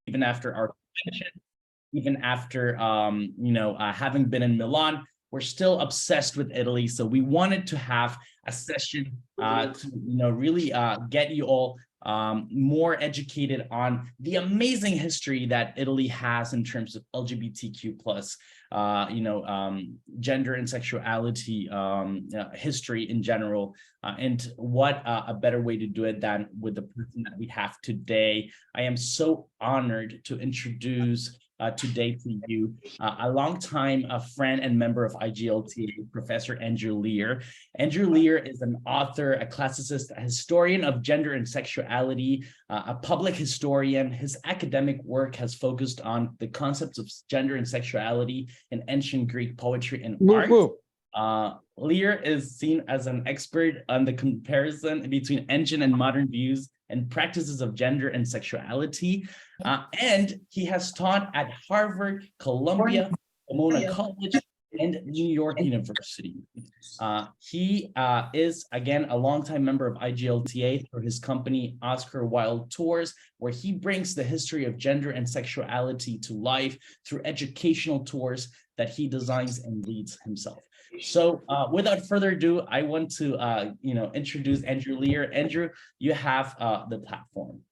even after our convention, even after having been in Milan, we're still obsessed with Italy. So we wanted to have a session to really get you all more educated on the amazing history that Italy has in terms of LGBTQ plus, gender and sexuality history in general, and what a better way to do it than with the person that we have today. I am so honored to introduce today to you a longtime friend and member of IGLTA, Professor Andrew Lear. Andrew Lear is an author, a classicist, a historian of gender and sexuality, a public historian. His academic work has focused on the concepts of gender and sexuality in ancient Greek poetry and art. Lear is seen as an expert on the comparison between ancient and modern views and practices of gender and sexuality. And he has taught at Harvard, Columbia, Pomona College, and New York University. He is, again, a longtime member of IGLTA through his company, Oscar Wilde Tours, where he brings the history of gender and sexuality to life through educational tours that he designs and leads himself. So without further ado, I want to introduce Andrew Lear. Andrew, you have the platform.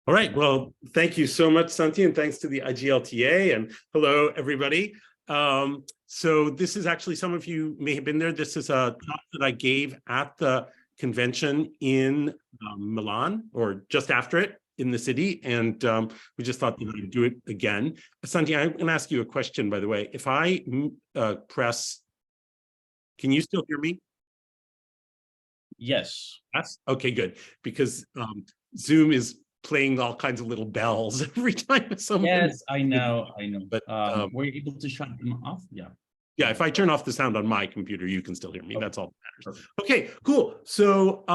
All right. Well, thank you so much, Santi, and thanks to the IGLTA, and hello, everybody. So this is actually, some of you may have been there. This is a talk that I gave at the convention in Milan, or just after it in the city. And we just thought that we'd do it again. Santi, I'm going to ask you a question, by the way. If I press, can you still hear me? Yes. Yes. Okay, good. Because Zoom is playing all kinds of little bells every time someone. Yes, I know. But were you able to shut them off? Yeah. Yeah, if I turn off the sound on my computer, you can still hear me. Okay. That's all that matters. Okay, cool. So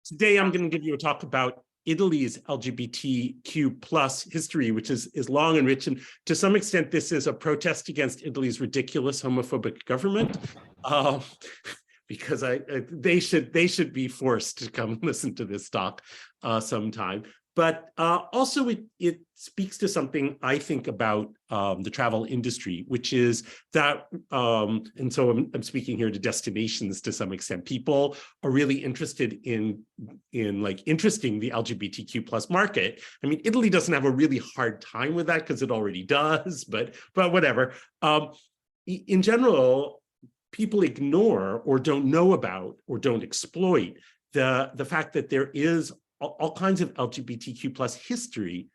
today I'm going to give you a talk about Italy's LGBTQ plus history, which is long and rich. And to some extent, this is a protest against Italy's ridiculous homophobic government. Because they should be forced to come listen to this talk sometime. But also it speaks to something I think about the travel industry, which is that, and so I'm speaking here to destinations to some extent. People are really interested in like interesting the LGBTQ plus market. I mean, Italy doesn't have a really hard time with that because it already does, but whatever. In general, people ignore or don't know about or don't exploit the fact that there is all kinds of LGBTQ plus history,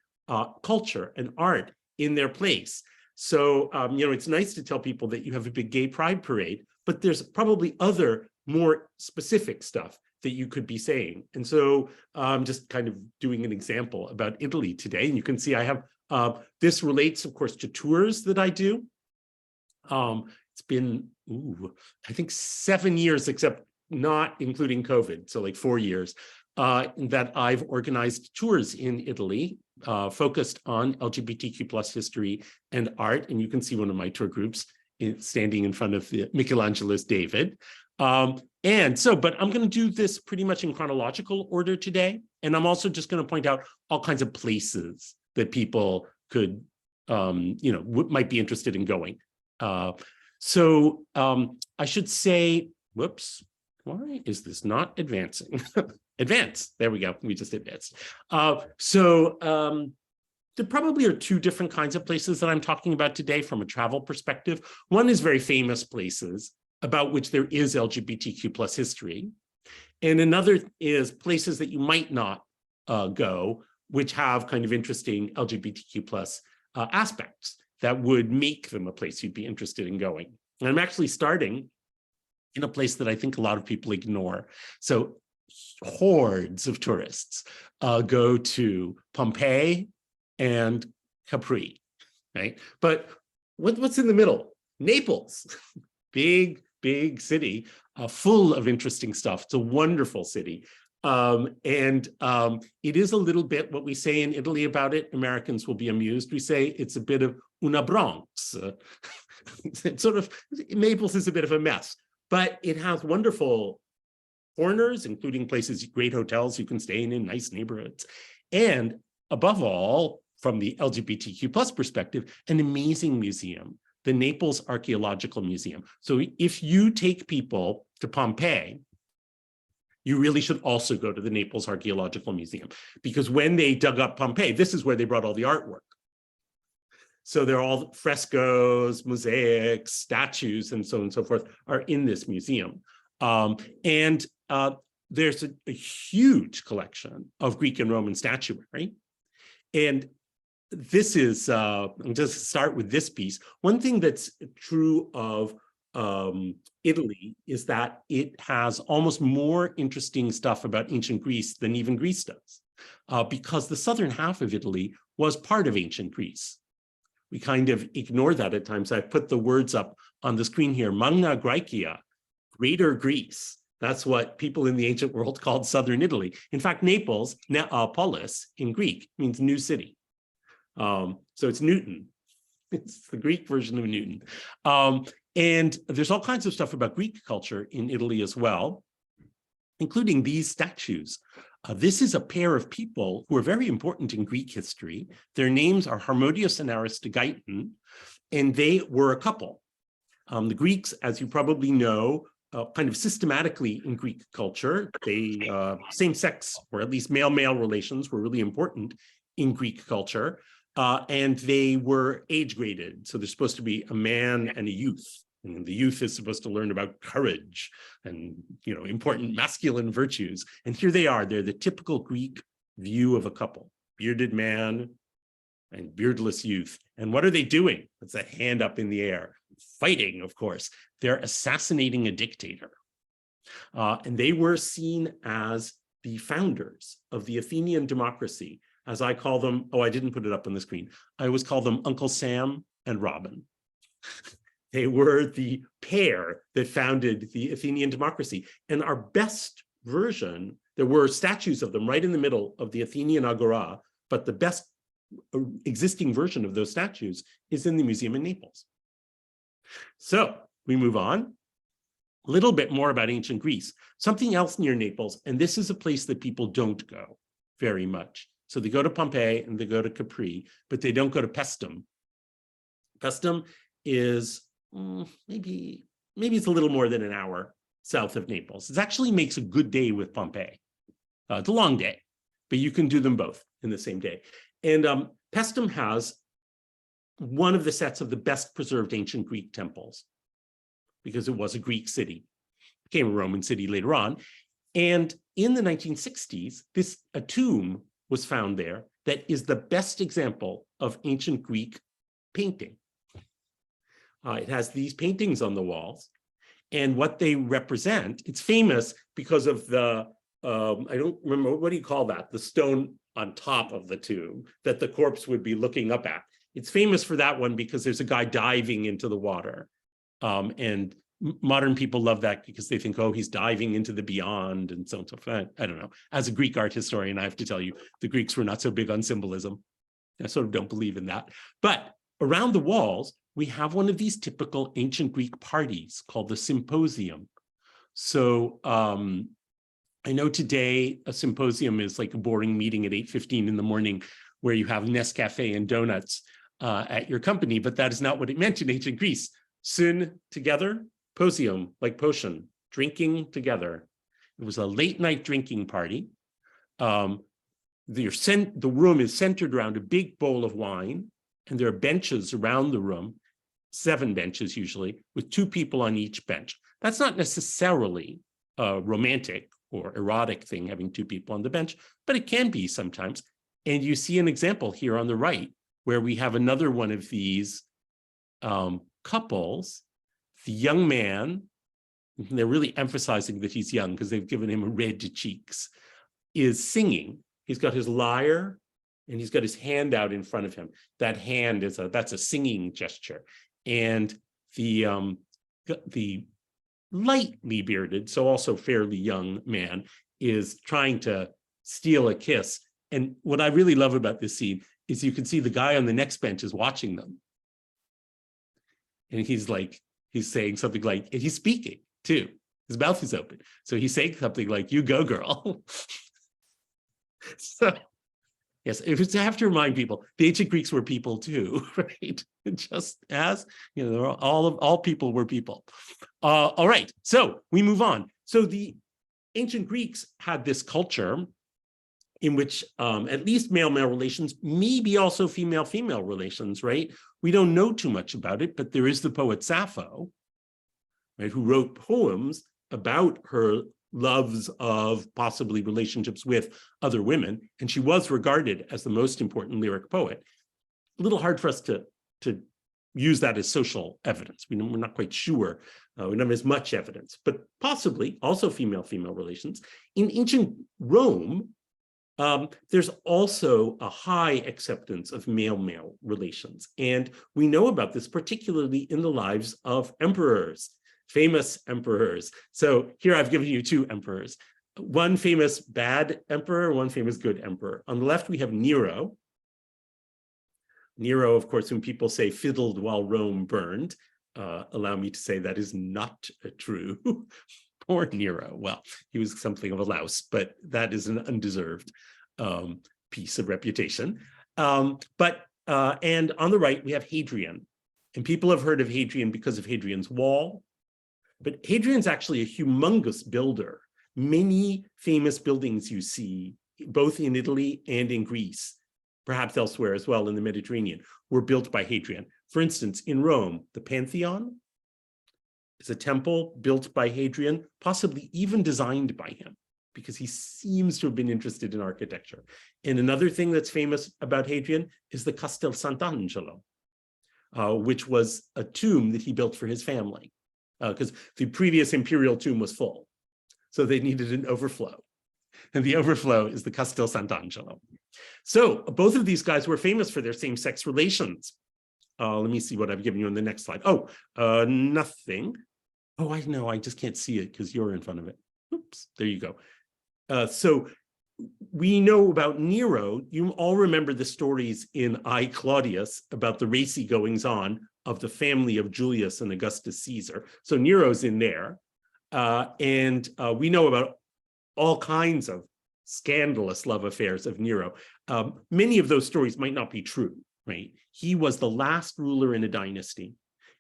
culture, and art in their place. So, it's nice to tell people that you have a big gay pride parade, but there's probably other more specific stuff that you could be saying. And so I'm just kind of doing an example about Italy today. And you can see I have, this relates, of course, to tours that I do. It's been, I think 7 years, except not including COVID, so like 4 years, that I've organized tours in Italy, focused on LGBTQ plus history and art. And you can see one of my tour groups standing in front of the Michelangelo's David. And so, but I'm going to do this pretty much in chronological order today. And I'm also just going to point out all kinds of places that people could, might be interested in going. So I should say, whoops, why is this not advancing? Advance, there we go, we just advanced. There probably are two different kinds of places that I'm talking about today from a travel perspective. One is very famous places about which there is LGBTQ plus history. And another is places that you might not go, which have kind of interesting LGBTQ plus aspects that would make them a place you'd be interested in going. And I'm actually starting in a place that I think a lot of people ignore. So hordes of tourists go to Pompeii and Capri, right? But what's in the middle? Naples, big city, full of interesting stuff. It's a wonderful city. It is a little bit what we say in Italy about it. Americans will be amused. We say it's a bit of una Bronx. It's sort of, Naples is a bit of a mess, but it has wonderful corners, including places, great hotels you can stay in nice neighborhoods. And above all, from the LGBTQ plus perspective, an amazing museum, the Naples Archaeological Museum. So if you take people to Pompeii, you really should also go to the Naples Archaeological Museum, because when they dug up Pompeii, this is where they brought all the artwork. So they're all frescoes, mosaics, statues, and so on and so forth are in this museum. There's a huge collection of Greek and Roman statuary. And this is, I'll just start with this piece. One thing that's true of Italy is that it has almost more interesting stuff about ancient Greece than even Greece does, because the southern half of Italy was part of ancient Greece. We kind of ignore that at times. I put the words up on the screen here, Magna Graecia, Greater Greece. That's what people in the ancient world called southern Italy. In fact, Naples, polis in Greek, means new city. So it's Newton. It's the Greek version of Newton. And there's all kinds of stuff about Greek culture in Italy as well, including these statues. This is a pair of people who are very important in Greek history. Their names are Harmodius and Aristogeiton, and they were a couple. The Greeks, as you probably know, kind of systematically in Greek culture, they same-sex, or at least male-male relations were really important in Greek culture, and they were age-graded. So there's supposed to be a man and a youth. And the youth is supposed to learn about courage and, you know, important masculine virtues. And here they are. They're the typical Greek view of a couple, bearded man and beardless youth. And what are they doing? It's a hand up in the air, fighting, of course. They're assassinating a dictator. And they were seen as the founders of the Athenian democracy, as I call them. Oh, I didn't put it up on the screen. I always call them Uncle Sam and Robin. They were the pair that founded the Athenian democracy. And our best version, there were statues of them right in the middle of the Athenian Agora, but the best existing version of those statues is in the museum in Naples. So we move on. A little bit more about ancient Greece. Something else near Naples, and this is a place that people don't go very much. So they go to Pompeii and they go to Capri, but they don't go to Paestum. Paestum is maybe it's a little more than an hour south of Naples. It actually makes a good day with Pompeii. It's a long day, but you can do them both in the same day. And Paestum has one of the sets of the best preserved ancient Greek temples, because it was a Greek city, became a Roman city later on. And in the 1960s, a tomb was found there that is the best example of ancient Greek painting. It has these paintings on the walls, and what they represent, it's famous because of the, I don't remember, what do you call that? The stone on top of the tomb that the corpse would be looking up at. It's famous for that one because there's a guy diving into the water. And modern people love that because they think, oh, he's diving into the beyond and so on. So I don't know. As a Greek art historian, I have to tell you, the Greeks were not so big on symbolism. I sort of don't believe in that. But around the walls, we have one of these typical ancient Greek parties called the symposium. So I know today a symposium is like a boring meeting at 8:15 in the morning where you have Nescafe and donuts at your company, but that is not what it meant in ancient Greece. Syn, together, posium, like potion, drinking together. It was a late night drinking party. The room is centered around a big bowl of wine, and there are benches around the room, 7 benches usually, with 2 people on each bench. That's not necessarily a romantic or erotic thing, having 2 people on the bench, but it can be sometimes. And you see an example here on the right, where we have another one of these couples. The young man, they're really emphasizing that he's young because they've given him red cheeks, is singing. He's got his lyre and he's got his hand out in front of him. That hand that's a singing gesture. And the lightly bearded, so also fairly young man is trying to steal a kiss. And what I really love about this scene is you can see the guy on the next bench is watching them. And he's saying something like, and he's speaking too. His mouth is open. So he's saying something like, you go, girl. So Yes, if it's, I have to remind people, the ancient Greeks were people too, right? Just as, you know, all people were people. All right, so we move on. So the ancient Greeks had this culture in which at least male-male relations, maybe also female-female relations, right? We don't know too much about it, but there is the poet Sappho, right, who wrote poems about her loves of possibly relationships with other women, and she was regarded as the most important lyric poet. A little hard for us to use that as social evidence. We're not quite sure. We don't have as much evidence, but possibly also female-female relations. In ancient Rome, there's also a high acceptance of male-male relations. And we know about this particularly in the lives of emperors, famous emperors. So here I've given you two emperors, one famous bad emperor, one famous good emperor. On the left, we have Nero. Nero, of course, when people say fiddled while Rome burned, allow me to say that is not true. Poor Nero. Well, he was something of a louse, but that is an undeserved piece of reputation. And on the right, we have Hadrian. And people have heard of Hadrian because of Hadrian's Wall. But Hadrian's actually a humongous builder. Many famous buildings you see, both in Italy and in Greece, perhaps elsewhere as well in the Mediterranean, were built by Hadrian. For instance, in Rome, the Pantheon is a temple built by Hadrian, possibly even designed by him, because he seems to have been interested in architecture. And another thing that's famous about Hadrian is the Castel Sant'Angelo, which was a tomb that he built for his family, because the previous imperial tomb was full. So they needed an overflow. And the overflow is the Castel Sant'Angelo. So both of these guys were famous for their same-sex relations. Let me see what I've given you on the next slide. Oh, nothing. Oh, I know, I just can't see it because you're in front of it. Oops, there you go. So we know about Nero. You all remember the stories in I, Claudius about the racy goings on of the family of Julius and Augustus Caesar. So Nero's in there. And we know about all kinds of scandalous love affairs of Nero. Many of those stories might not be true, right? He was the last ruler in a dynasty.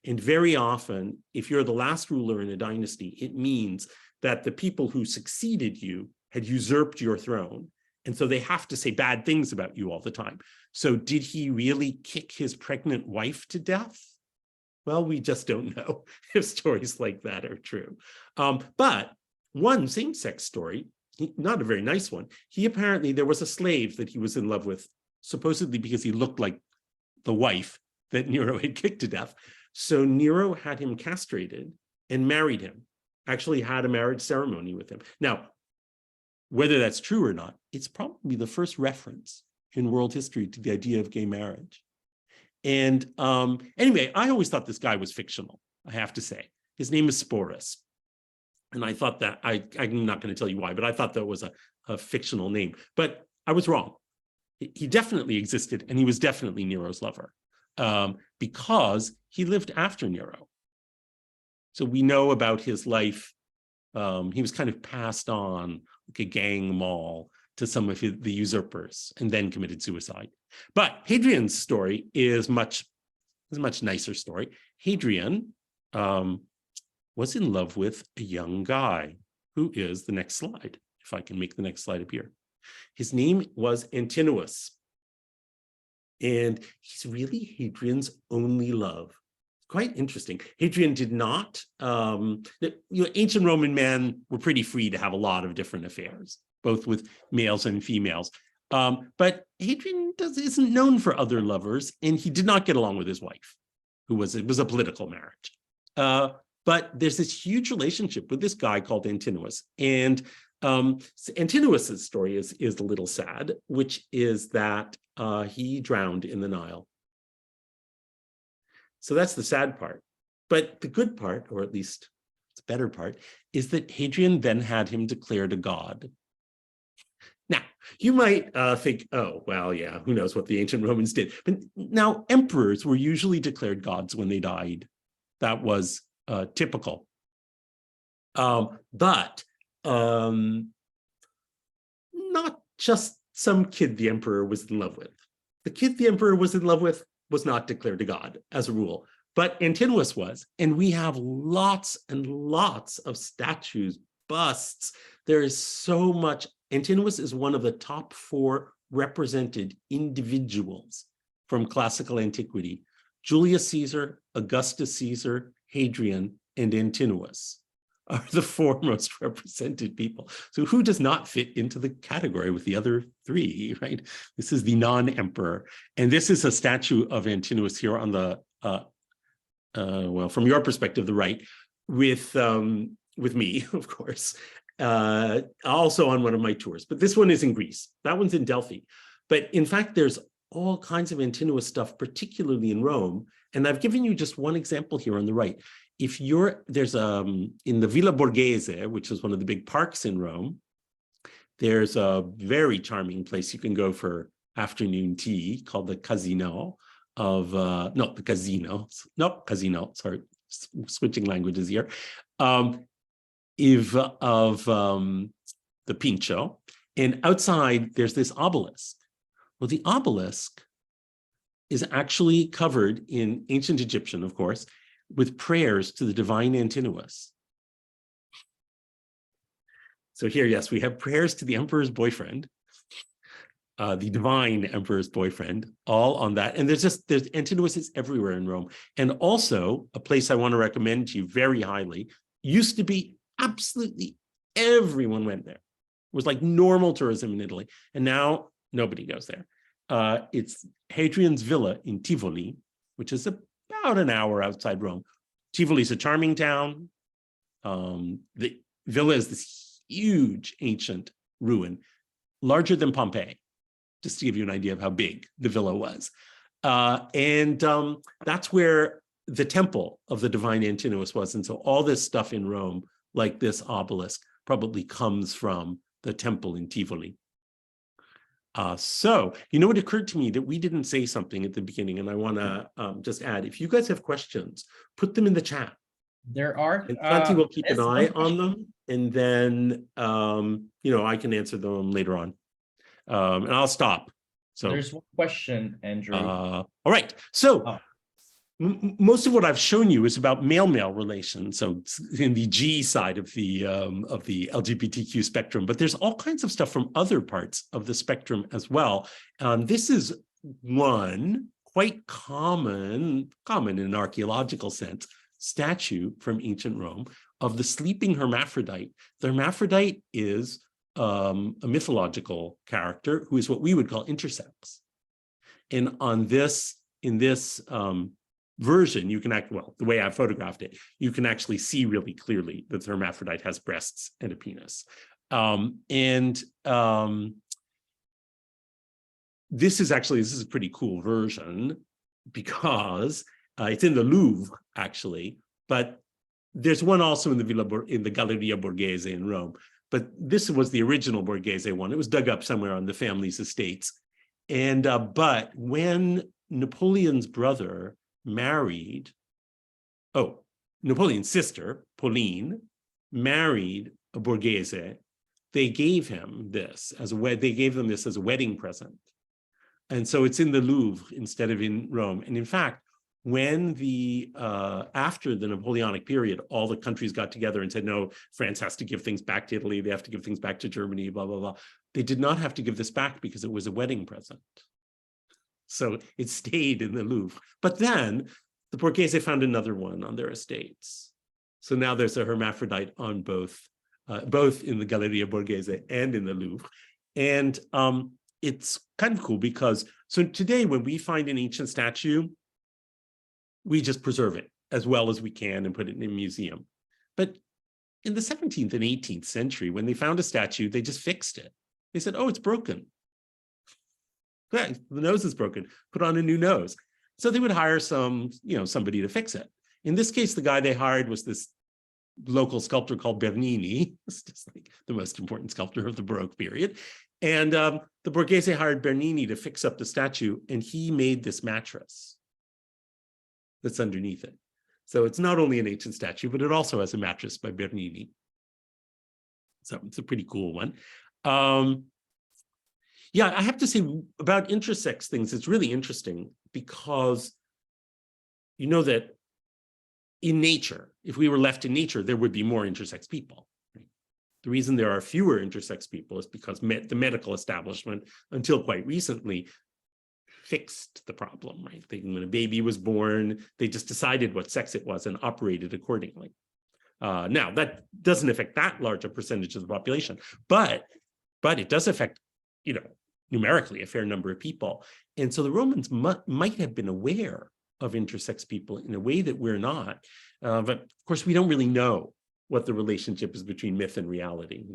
And very often, if you're the last ruler in a dynasty, it means that the people who succeeded you had usurped your throne. And so they have to say bad things about you all the time. So did he really kick his pregnant wife to death? Well, we just don't know if stories like that are true. But one same-sex story, not a very nice one, there was a slave that he was in love with, supposedly because he looked like the wife that Nero had kicked to death. So Nero had him castrated and married him, actually had a marriage ceremony with him. Now, whether that's true or not, it's probably the first reference in world history to the idea of gay marriage. And anyway, I always thought this guy was fictional, I have to say. His name is Sporus. And I thought that, I'm not going to tell you why, but I thought that was a fictional name. But I was wrong. He definitely existed, and he was definitely Nero's lover, because he lived after Nero. So we know about his life. He was kind of passed on like a gang maul to some of the usurpers and then committed suicide. But Hadrian's story is a much nicer story. Hadrian was in love with a young guy who is the next slide, if I can make the next slide appear. His name was Antinous. And he's really Hadrian's only love. Quite interesting. Hadrian did not, ancient Roman men were pretty free to have a lot of different affairs, both with males and females. But Hadrian isn't known for other lovers, and he did not get along with his wife, it was a political marriage. But there's this huge relationship with this guy called Antinous. And Antinous's story is a little sad, which is that he drowned in the Nile. So that's the sad part. But the good part, or at least the better part, is that Hadrian then had him declared a god. Now, you might think, oh, well, yeah, who knows what the ancient Romans did. But now emperors were usually declared gods when they died. That was typical. But not just some kid the emperor was in love with. The kid the emperor was in love with was not declared a god as a rule, but Antinous was. And we have lots and lots of statues, busts. There is so much. Antinous is one of the top 4 represented individuals from classical antiquity. Julius Caesar, Augustus Caesar, Hadrian, and Antinous are the 4 most represented people. So who does not fit into the category with the other 3, right? This is the non-emperor. And this is a statue of Antinous here on the, well, from your perspective, the right, with me, of course, also on one of my tours. But this one is in Greece. That one's in Delphi. But in fact, there's all kinds of Antinous stuff, particularly in Rome. And I've given you just one example here on the right. If there's in the Villa Borghese, which is one of the big parks in Rome, there's a very charming place you can go for afternoon tea called the Casino sorry, switching languages here, of the Pincio. And outside, there's this obelisk. Well, the obelisk is actually covered in ancient Egyptian, of course, with prayers to the divine Antinous. So here, yes, we have prayers to the emperor's boyfriend, the divine emperor's boyfriend, all on that. And there's Antinous is everywhere in Rome. And also a place I want to recommend to you very highly, used to be absolutely everyone went there. It was like normal tourism in Italy. And now nobody goes there. It's Hadrian's Villa in Tivoli, which is about an hour outside Rome. Tivoli is a charming town. The villa is this huge ancient ruin, larger than Pompeii, just to give you an idea of how big the villa was. That's where the temple of the divine Antinous was. And so all this stuff in Rome, like this obelisk, probably comes from the temple in Tivoli. So, you know, it occurred to me that we didn't say something at the beginning, and I want to just add, if you guys have questions, put them in the chat. There are. And Santi will keep an eye on them, and then, you know, I can answer them later on. And I'll stop. So there's one question, Andrew. All right. So most of what I've shown you is about male-male relations. So it's in the G side of the LGBTQ spectrum, but there's all kinds of stuff from other parts of the spectrum as well. This is one quite common in an archaeological sense, statue from ancient Rome of the sleeping hermaphrodite. The hermaphrodite is a mythological character who is what we would call intersex. And on this, in this version, you can the way I photographed it, you can actually see really clearly that the hermaphrodite has breasts and a penis. This is a pretty cool version because it's in the Louvre, actually, but there's one also in the Galleria Borghese in Rome. But this was the original Borghese one. It was dug up somewhere on the family's estates. And but when Napoleon's brother married, Napoleon's sister, Pauline, married a Borghese, they gave him this as a wedding present. And so it's in the Louvre instead of in Rome. And in fact, when after the Napoleonic period, all the countries got together and said, no, France has to give things back to Italy, they have to give things back to Germany, blah, blah, blah. They did not have to give this back because it was a wedding present. So it stayed in the Louvre. But then the Borghese found another one on their estates. So now there's a hermaphrodite on both in the Galleria Borghese and in the Louvre. And it's kind of cool because, so today when we find an ancient statue, we just preserve it as well as we can and put it in a museum. But in the 17th and 18th century, when they found a statue, they just fixed it. They said, oh, it's broken. Yeah, the nose is broken, put on a new nose. So they would hire somebody to fix it. In this case, the guy they hired was this local sculptor called Bernini. It's just like the most important sculptor of the Baroque period. And the Borghese hired Bernini to fix up the statue, and he made this mattress that's underneath it. So it's not only an ancient statue, but it also has a mattress by Bernini. So it's a pretty cool one. Yeah, I have to say about intersex things, it's really interesting because you know that in nature, if we were left in nature, there would be more intersex people. The reason there are fewer intersex people is because the medical establishment, until quite recently, fixed the problem, right? When a baby was born, they just decided what sex it was and operated accordingly. Now, that doesn't affect that large a percentage of the population, but it does affect, numerically a fair number of people. And so the Romans might have been aware of intersex people in a way that we're not. But of course, we don't really know what the relationship is between myth and reality.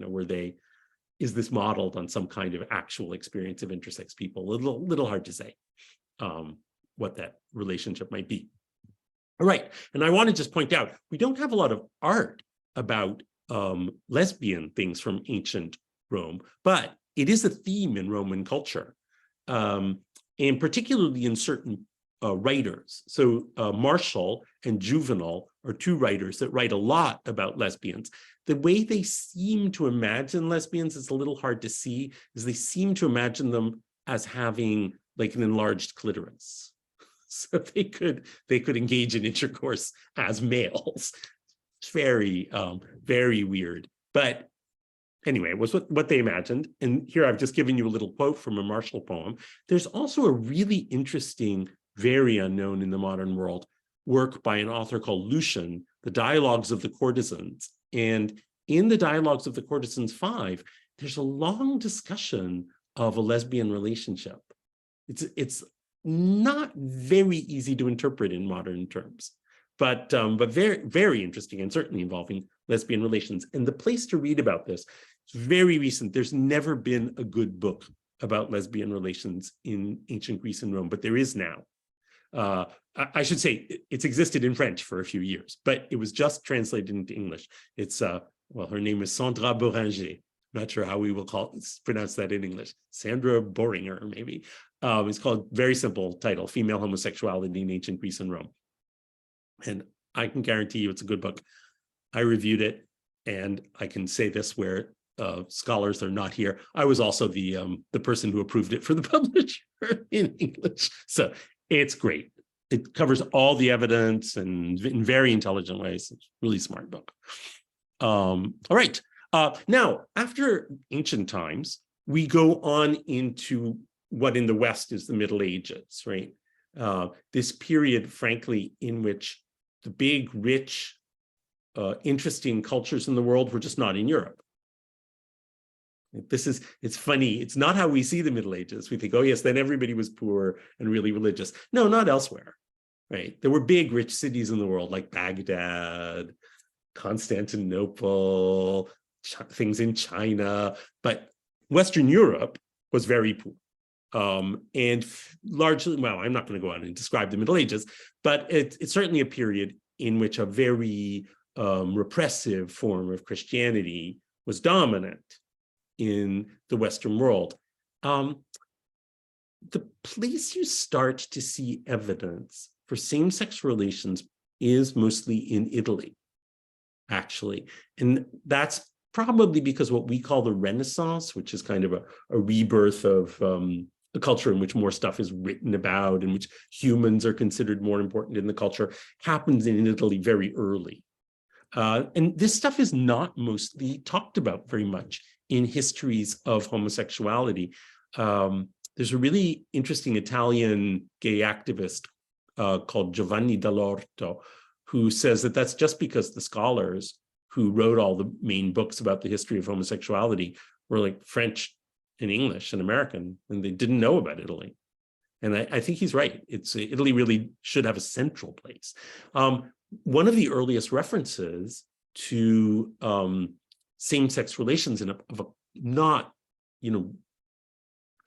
Is this modeled on some kind of actual experience of intersex people? A little hard to say what that relationship might be. All right, and I want to just point out, we don't have a lot of art about lesbian things from ancient Rome, but it is a theme in Roman culture, and particularly in certain writers. So Martial and Juvenal are two writers that write a lot about lesbians. The way they seem to imagine lesbians is a little hard to see, is they seem to imagine them as having like an enlarged clitoris. So they could engage in intercourse as males. It's very, very weird. But anyway, it was what they imagined. And here I've just given you a little quote from a Martial poem. There's also a really interesting, very unknown in the modern world, work by an author called Lucian, The Dialogues of the Courtesans. And in the Dialogues of the Courtesans 5, there's a long discussion of a lesbian relationship. It's not very easy to interpret in modern terms, but very, very interesting, and certainly involving lesbian relations. And the place to read about this is very recent. There's never been a good book about lesbian relations in ancient Greece and Rome, but there is now. I should say it's existed in French for a few years, but it was just translated into English. It's, well, her name is Sandra Boeringer. Not sure how we will pronounce that in English. Sandra Boeringer, maybe. It's called, very simple title, Female Homosexuality in Ancient Greece and Rome. And I can guarantee you it's a good book. I reviewed it, and I can say this where scholars are not here. I was also the person who approved it for the publisher in English. So it's great. It covers all the evidence and in very intelligent ways. It's a really smart book. All right. Now, after ancient times, we go on into what in the West is the Middle Ages, right? This period, frankly, in which the big, rich, interesting cultures in the world were just not in Europe. It's funny. It's not how we see the Middle Ages. We think, oh, yes, then everybody was poor and really religious. No, not elsewhere, right? There were big, rich cities in the world like Baghdad, Constantinople, things in China, but Western Europe was very poor. And largely, well, I'm not going to go on and describe the Middle Ages, but it's certainly a period in which a very repressive form of Christianity was dominant in the Western world. The place you start to see evidence for same-sex relations is mostly in Italy, actually. And that's probably because what we call the Renaissance, which is kind of a rebirth of a culture in which more stuff is written about, in which humans are considered more important in the culture, happens in Italy very early. And this stuff is not mostly talked about very much in histories of homosexuality. There's a really interesting Italian gay activist called Giovanni Dall'Orto, who says that that's just because the scholars who wrote all the main books about the history of homosexuality were like French and English and American, and they didn't know about Italy. And I think he's right. Italy really should have a central place. One of the earliest references to same-sex relations of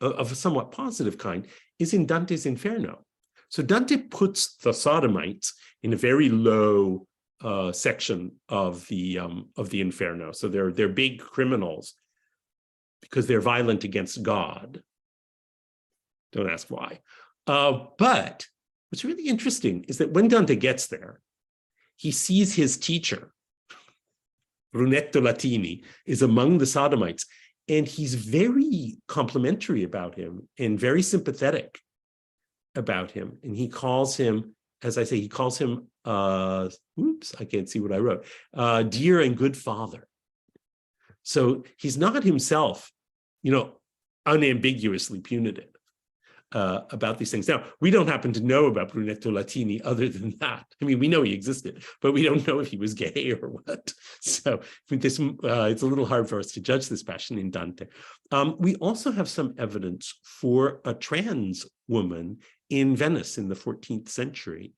a somewhat positive kind is in Dante's Inferno. So Dante puts the sodomites in a very low section of the Inferno. So they're big criminals because they're violent against God. Don't ask why. But what's really interesting is that when Dante gets there, he sees his teacher, Brunetto Latini, is among the sodomites, And he's very complimentary about him and very sympathetic about him. And he calls him, as I say, he calls him, oops, I can't see what I wrote, dear and good father. So he's not himself, unambiguously punitive about these things. Now, we don't happen to know about Brunetto Latini other than that. I mean, we know he existed, but we don't know if he was gay or what. So it's a little hard for us to judge this passion in Dante. We also have some evidence for a trans woman in Venice in the 14th century.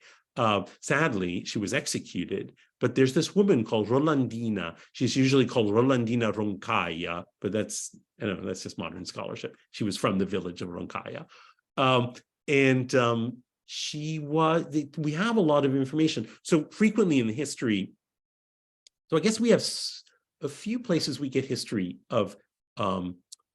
Sadly, she was executed, but there's this woman called Rolandina. She's usually called Rolandina Roncaia, but that's just modern scholarship. She was from the village of Roncaia. We have a lot of information. So frequently in the history, so I guess we have a few places we get history of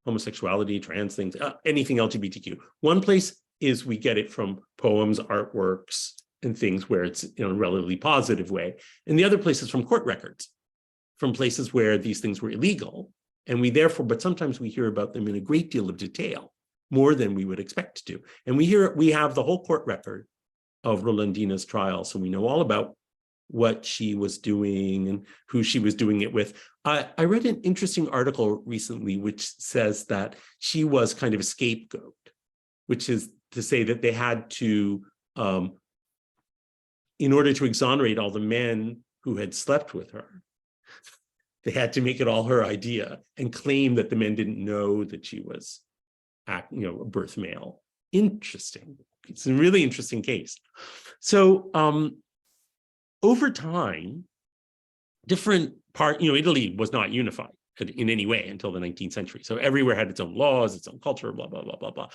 homosexuality, trans things, anything LGBTQ. One place is we get it from poems, artworks, and things where it's in a relatively positive way. And the other place is from court records, from places where these things were illegal. And but sometimes we hear about them in a great deal of detail, more than we would expect to. And we have the whole court record of Rolandina's trial. So we know all about what she was doing and who she was doing it with. I read an interesting article recently, which says that she was kind of a scapegoat, which is to say that they had to, in order to exonerate all the men who had slept with her, they had to make it all her idea and claim that the men didn't know that she was a birth male. Interesting. It's a really interesting case. So over time, Italy was not unified in any way until the 19th century. So everywhere had its own laws, its own culture, blah, blah, blah, blah, blah.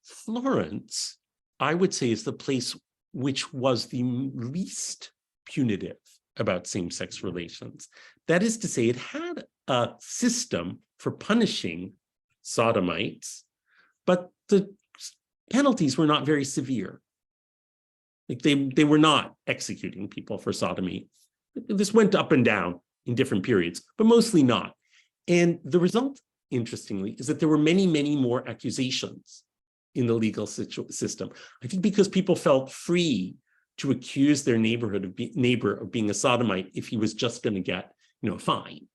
Florence, I would say, is the place which was the least punitive about same-sex relations. That is to say, it had a system for punishing sodomites, but the penalties were not very severe. Like they were not executing people for sodomy. This went up and down in different periods, but mostly not. And the result, interestingly, is that there were many, many more accusations in the legal system. I think because people felt free to accuse their neighbor of being a sodomite if he was just going to get, a fine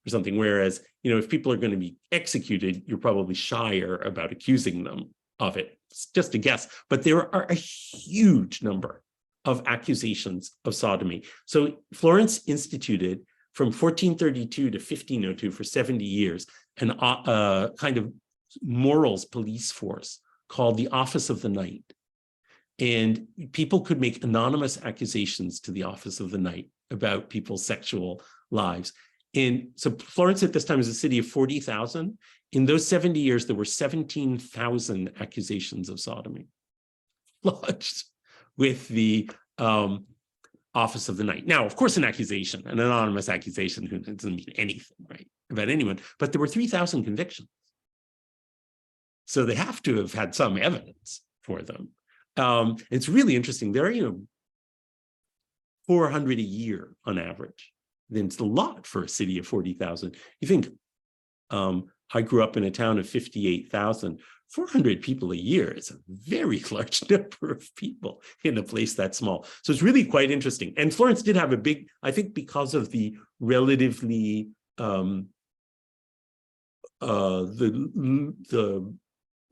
or something. Whereas, if people are going to be executed, you're probably shyer about accusing them of it. It's just a guess. But there are a huge number of accusations of sodomy. So Florence instituted from 1432 to 1502 for 70 years a kind of morals police force called the Office of the Night. And people could make anonymous accusations to the Office of the Night about people's sexual lives. And so Florence at this time is a city of 40,000. In those 70 years, there were 17,000 accusations of sodomy lodged with the Office of the Night. Now, of course, an anonymous accusation doesn't mean anything, right, about anyone, but there were 3,000 convictions. So they have to have had some evidence for them. It's really interesting. There are, 400 a year on average. Then it's a lot for a city of 40,000. You think, I grew up in a town of 58,000. 400 people a year is a very large number of people in a place that small. So it's really quite interesting. And Florence did have a big, I think because of the relatively, the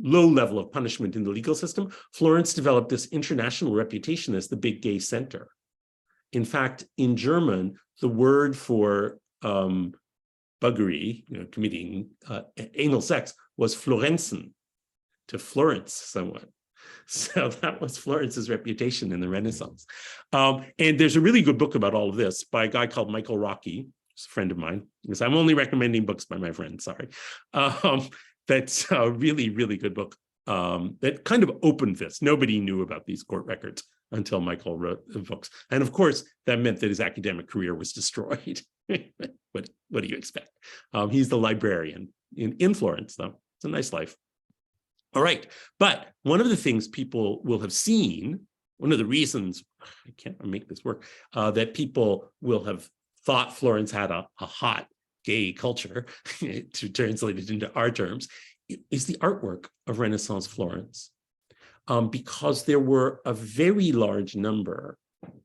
low level of punishment in the legal system, Florence developed this international reputation as the big gay center. In fact, in German, the word for buggery, committing anal sex, was Florenzen, to Florence someone. So that was Florence's reputation in the Renaissance. And there's a really good book about all of this by a guy called Michael Rocky, who's a friend of mine, because I'm only recommending books by my friends, sorry. That's a really, really good book that kind of opened this. Nobody knew about these court records until Michael wrote the books. And of course, that meant that his academic career was destroyed. What do you expect? He's the librarian in Florence, though. It's a nice life. All right. But one of the things people will have seen, one of the reasons, I can't make this work, that people will have thought Florence had a hot gay culture, to translate it into our terms, is the artwork of Renaissance Florence. Because there were a very large number,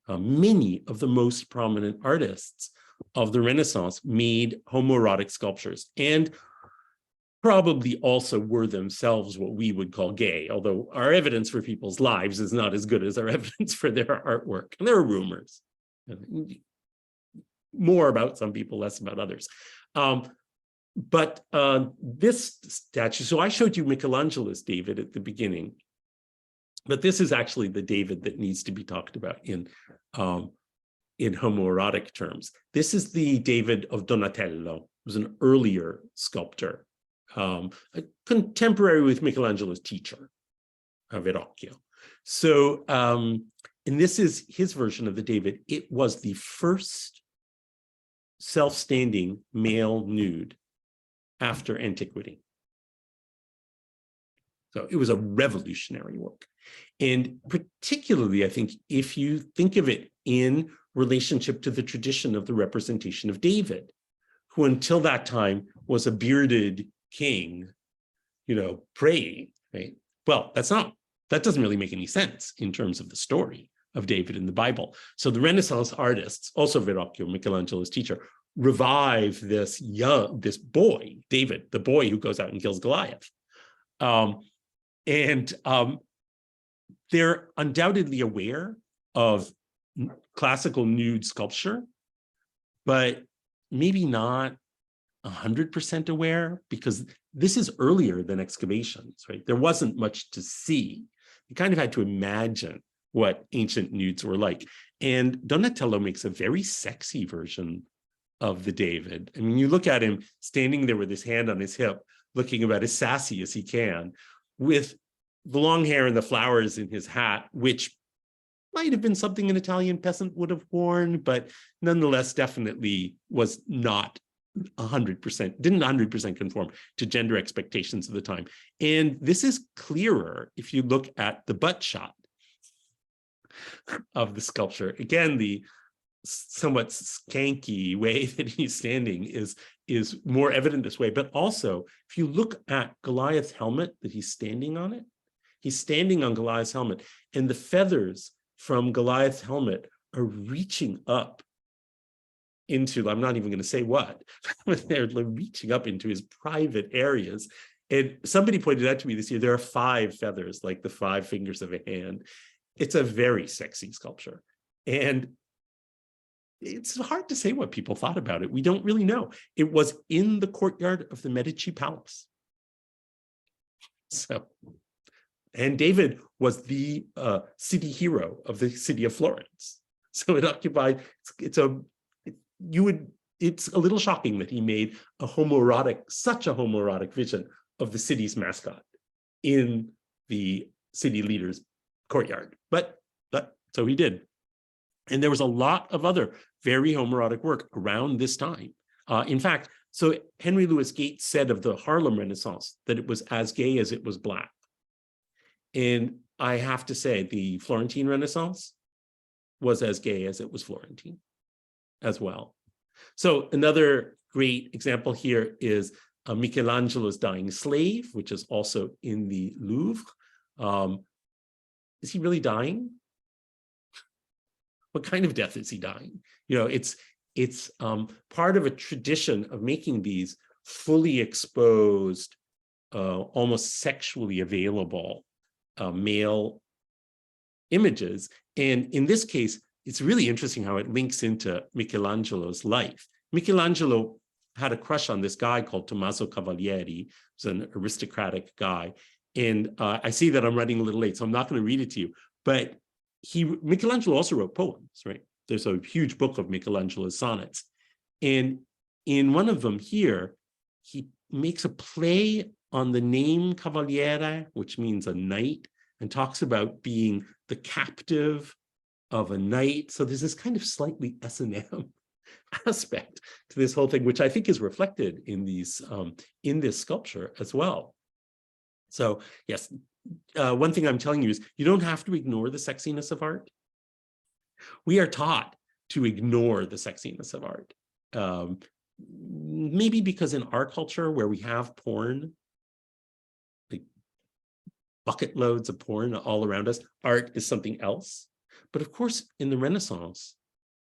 many of the most prominent artists of the Renaissance made homoerotic sculptures, and probably also were themselves what we would call gay, although our evidence for people's lives is not as good as our evidence for their artwork. And there are rumors, more about some people, less about others. But this statue, so I showed you Michelangelo's David at the beginning, but this is actually the David that needs to be talked about in homoerotic terms. This is the David of Donatello, who was an earlier sculptor, contemporary with Michelangelo's teacher, Verrocchio. So, and this is his version of the David. It was the first self-standing male nude after antiquity. So it was a revolutionary work. And particularly, I think, if you think of it in relationship to the tradition of the representation of David, who until that time was a bearded king, praying, right? Well, that doesn't really make any sense in terms of the story of David in the Bible. So the Renaissance artists, also Verrocchio, Michelangelo's teacher, revive this boy, David, the boy who goes out and kills Goliath. They're undoubtedly aware of classical nude sculpture, but maybe not 100% aware, because this is earlier than excavations, right? There wasn't much to see. You kind of had to imagine what ancient nudes were like. And Donatello makes a very sexy version of the David. I mean, you look at him standing there with his hand on his hip, looking about as sassy as he can, with the long hair and the flowers in his hat, which might have been something an Italian peasant would have worn, but nonetheless definitely was not 100%, didn't 100% conform to gender expectations of the time. And this is clearer if you look at the butt shot of the sculpture. Again, the somewhat skanky way that he's standing is more evident this way. But also, if you look at Goliath's helmet that he's standing on it, he's standing on Goliath's helmet, and the feathers from Goliath's helmet are reaching up into, I'm not even going to say what, but they're reaching up into his private areas. And somebody pointed out to me this year, there are 5 feathers, like the 5 fingers of a hand. It's a very sexy sculpture. And it's hard to say what people thought about it. We don't really know. It was in the courtyard of the Medici Palace. So, and David was the city hero of the city of Florence. So it occupied, it's a little shocking that he made such a homoerotic vision of the city's mascot in the city leader's courtyard. But so he did. And there was a lot of other very homoerotic work around this time. In fact, so Henry Louis Gates said of the Harlem Renaissance that it was as gay as it was Black. And I have to say, the Florentine Renaissance was as gay as it was Florentine as well. So another great example here is Michelangelo's Dying Slave, which is also in the Louvre. Is he really dying? What kind of death is he dying? It's part of a tradition of making these fully exposed, almost sexually available male images. And in this case, it's really interesting how it links into Michelangelo's life. Michelangelo had a crush on this guy called Tommaso Cavalieri, who's an aristocratic guy. And I see that I'm running a little late, so I'm not going to read it to you. But Michelangelo also wrote poems, right? There's a huge book of Michelangelo's sonnets. And in one of them here, he makes a play on the name Cavaliere, which means a knight, and talks about being the captive of a knight. So there's this kind of slightly S&M aspect to this whole thing, which I think is reflected in these in this sculpture as well. So yes, one thing I'm telling you is you don't have to ignore the sexiness of art. We are taught to ignore the sexiness of art. maybe because in our culture where we have porn, like bucket loads of porn all around us, art is something else. But of course, in the Renaissance,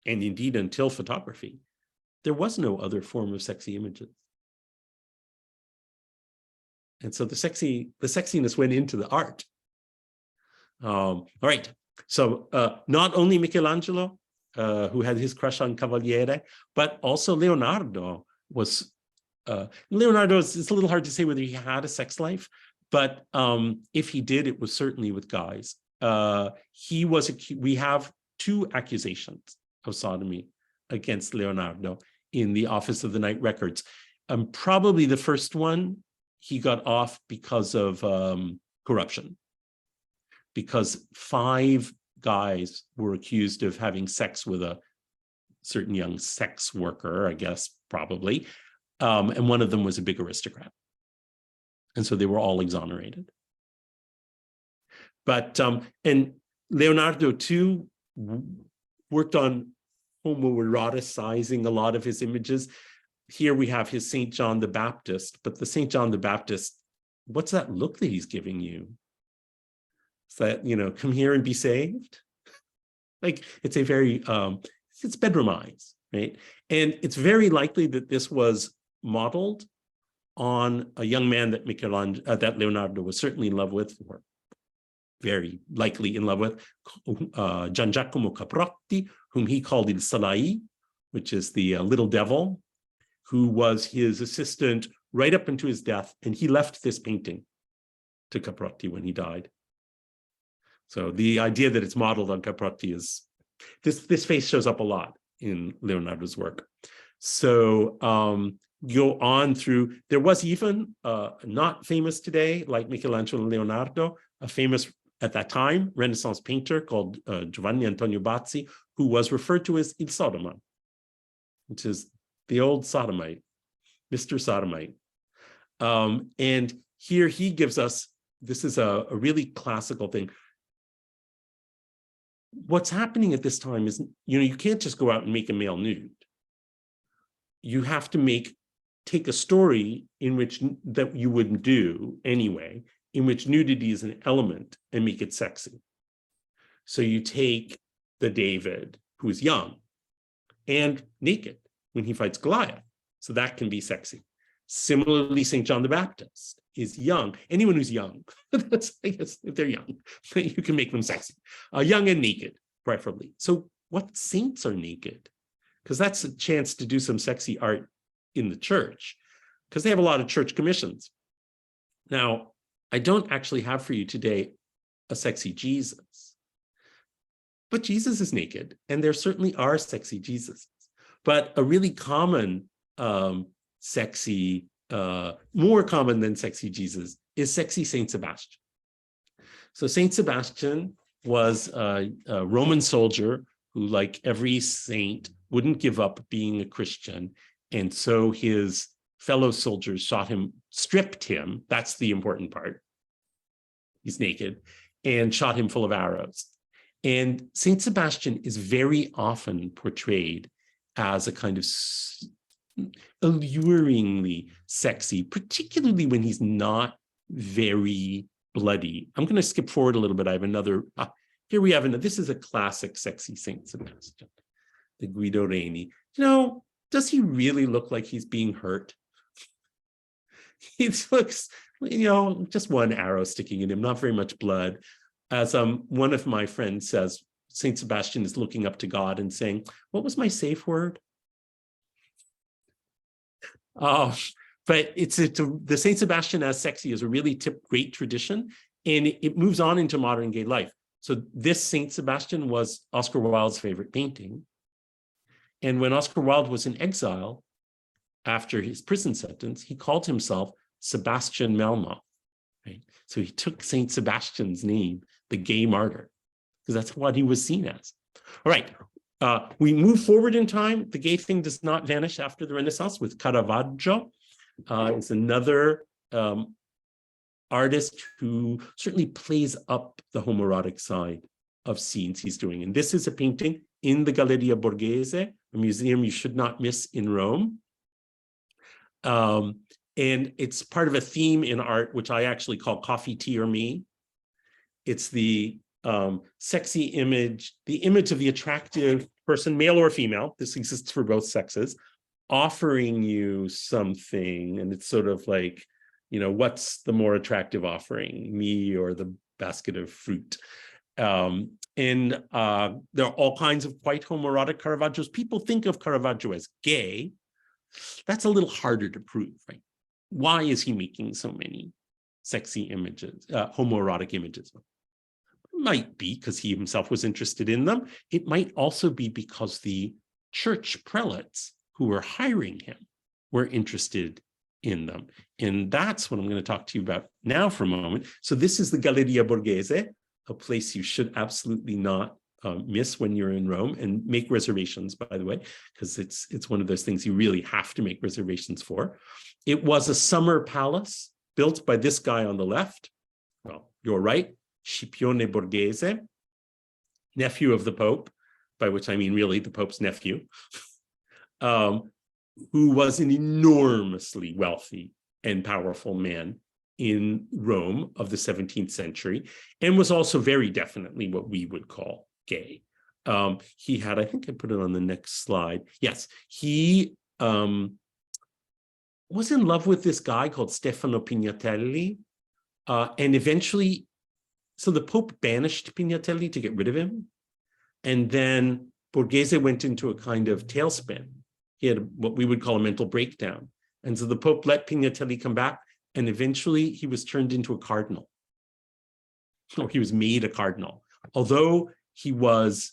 and indeed until photography, there was no other form of sexy images. And so the sexiness went into the art. All right. So not only Michelangelo, who had his crush on Cavaliere, but also Leonardo was, Leonardo, it's a little hard to say whether he had a sex life, but if he did, it was certainly with guys. We have 2 accusations of sodomy against Leonardo in the Office of the Night Records. Probably the first one, he got off because of corruption, because 5 guys were accused of having sex with a certain young sex worker, I guess, probably. And one of them was a big aristocrat. And so they were all exonerated. But, and Leonardo too worked on homoeroticizing a lot of his images. Here we have his St. John the Baptist, but the St. John the Baptist, what's that look that he's giving you? Is that, you know, come here and be saved? Like, it's a very, it's bedroom eyes, right? And it's very likely that this was modeled on a young man that that Leonardo was certainly in love with, or very likely in love with, Gian Giacomo Caprotti, whom he called Il Salai, which is the little devil, who was his assistant right up into his death. And he left this painting to Caprotti when he died. So the idea that it's modeled on Caprotti is, this face shows up a lot in Leonardo's work. So go on through, there was even, not famous today, like Michelangelo and Leonardo, a famous, at that time, Renaissance painter called Giovanni Antonio Bazzi, who was referred to as Il Sodomite, which is the old sodomite, Mr. Sodomite. And here he gives us, this is a really classical thing. What's happening at this time is, you know, you can't just go out and make a male nude. You have to take a story in which, that you wouldn't do anyway, in which nudity is an element, and make it sexy. So you take the David, who's young and naked when he fights Goliath. So that can be sexy. Similarly, St. John the Baptist is young. Anyone who's young, that's, I guess, if they're young, you can make them sexy. Young and naked, preferably. So what saints are naked? Because that's a chance to do some sexy art in the church, because they have a lot of church commissions. Now, I don't actually have for you today a sexy Jesus, but Jesus is naked, and there certainly are sexy Jesuses. But a really common sexy, more common than sexy Jesus, is sexy Saint Sebastian. So Saint Sebastian was a Roman soldier who, like every saint, wouldn't give up being a Christian. And so his fellow soldiers shot him, stripped him, that's the important part, he's naked, and shot him full of arrows. And Saint Sebastian is very often portrayed as a kind of alluringly sexy, particularly when he's not very bloody. I'm going to skip forward a little bit. I have another, here we have another, this is a classic sexy Saint Sebastian, the Guido Reni. You know, does he really look like he's being hurt? He looks, you know, just one arrow sticking in him, not very much blood. As one of my friends says, Saint Sebastian is looking up to God and saying, what was my safe word? But the Saint Sebastian as sexy is a really great tradition, and it moves on into modern gay life. So this Saint Sebastian was Oscar Wilde's favorite painting. And when Oscar Wilde was in exile after his prison sentence, he called himself Sebastian Melmoth. Right? So he took Saint Sebastian's name, the gay martyr, because that's what he was seen as. All right. We move forward in time. The gay thing does not vanish after the Renaissance with Caravaggio. It's another artist who certainly plays up the homoerotic side of scenes he's doing. And this is a painting in the Galleria Borghese, a museum you should not miss in Rome. And it's part of a theme in art, which I actually call coffee, tea, or me. It's the sexy image, the image of the attractive person, male or female, this exists for both sexes, offering you something. And it's sort of like, you know, what's the more attractive offering, me or the basket of fruit? And there are all kinds of quite homoerotic Caravaggios. People think of Caravaggio as gay. That's a little harder to prove, right? Why is he making so many sexy images, homoerotic images? It might be because he himself was interested in them. It might also be because the church prelates who were hiring him were interested in them. And that's what I'm going to talk to you about now for a moment. So this is the Galleria Borghese, a place you should absolutely not miss when you're in Rome, and make reservations, by the way, because it's one of those things you really have to make reservations for. It was a summer palace built by this guy on the left. Well, you're right, Scipione Borghese, nephew of the Pope, by which I mean really the Pope's nephew, who was an enormously wealthy and powerful man in Rome of the 17th century, and was also very definitely what we would call gay. He had, I think I put it on the next slide. Yes, he was in love with this guy called Stefano Pignatelli, and eventually, so the Pope banished Pignatelli to get rid of him, and then Borghese went into a kind of tailspin. He had what we would call a mental breakdown, and so the Pope let Pignatelli come back, and eventually he was turned into a cardinal, or he was made a cardinal, although he was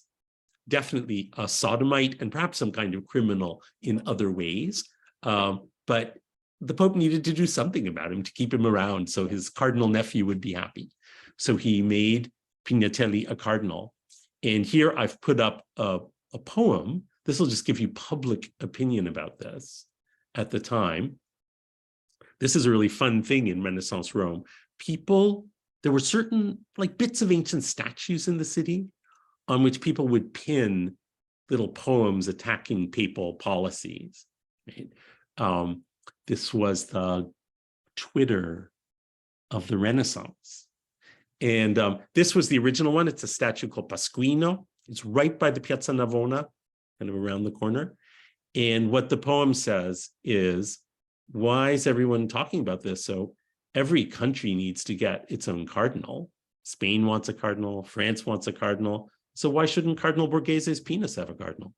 definitely a sodomite and perhaps some kind of criminal in other ways. But the Pope needed to do something about him to keep him around so his cardinal nephew would be happy. So he made Pignatelli a cardinal. And here I've put up a poem. This will just give you public opinion about this at the time. This is a really fun thing in Renaissance Rome. There were certain like bits of ancient statues in the city on which people would pin little poems attacking papal policies. Right? This was the Twitter of the Renaissance. And this was the original one. It's a statue called Pasquino. It's right by the Piazza Navona, kind of around the corner. And what the poem says is, why is everyone talking about this? So every country needs to get its own cardinal. Spain wants a cardinal, France wants a cardinal. So why shouldn't Cardinal Borghese's penis have a cardinal?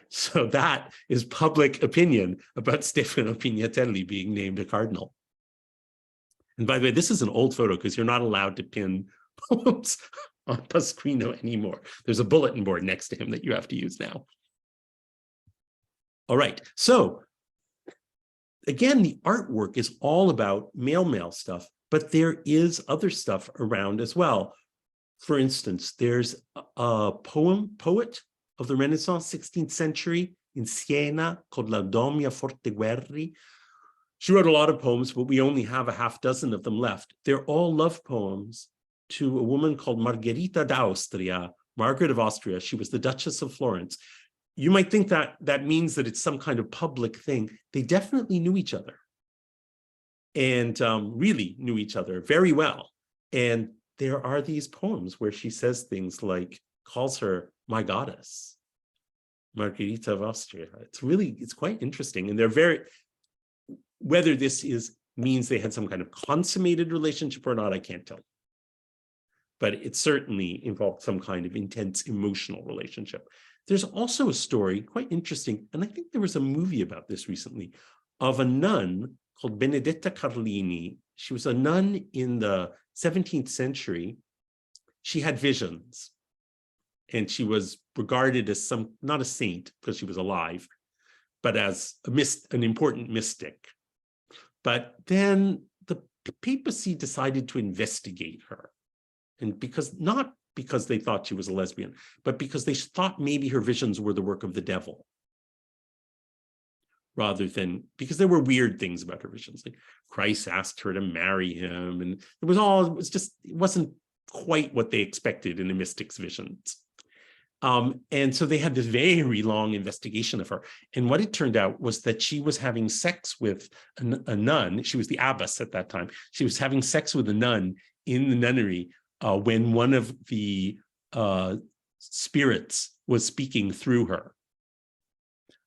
So that is public opinion about Stefano Pignatelli being named a cardinal. And by the way, this is an old photo because you're not allowed to pin poems on Pasquino anymore. There's a bulletin board next to him that you have to use now. All right, so again, the artwork is all about male stuff, but there is other stuff around as well. For instance, there's a poet of the Renaissance, 16th century in Siena called La Domia Forteguerri. She wrote a lot of poems, but we only have a half dozen of them left. They're all love poems to a woman called Margherita d'Austria, Margaret of Austria. She was the Duchess of Florence. You might think that that means that it's some kind of public thing. They definitely knew each other and really knew each other very well. And there are these poems where she says things like, calls her my goddess, Margherita of Austria. It's quite interesting. And they're very, whether this means they had some kind of consummated relationship or not, I can't tell. But it certainly involved some kind of intense emotional relationship. There's also a story, quite interesting, and I think there was a movie about this recently, of a nun called Benedetta Carlini. She was a nun in the 17th century. She had visions, and she was regarded as not a saint because she was alive, but as an important mystic. But then the papacy decided to investigate her, and not because they thought she was a lesbian, but because they thought maybe her visions were the work of the devil, rather than, because there were weird things about her visions. Like Christ asked her to marry him, and it wasn't quite what they expected in a mystic's visions. And so they had this very long investigation of her. And what it turned out was that she was having sex with a nun. She was the abbess at that time. She was having sex with a nun in the nunnery when one of the spirits was speaking through her.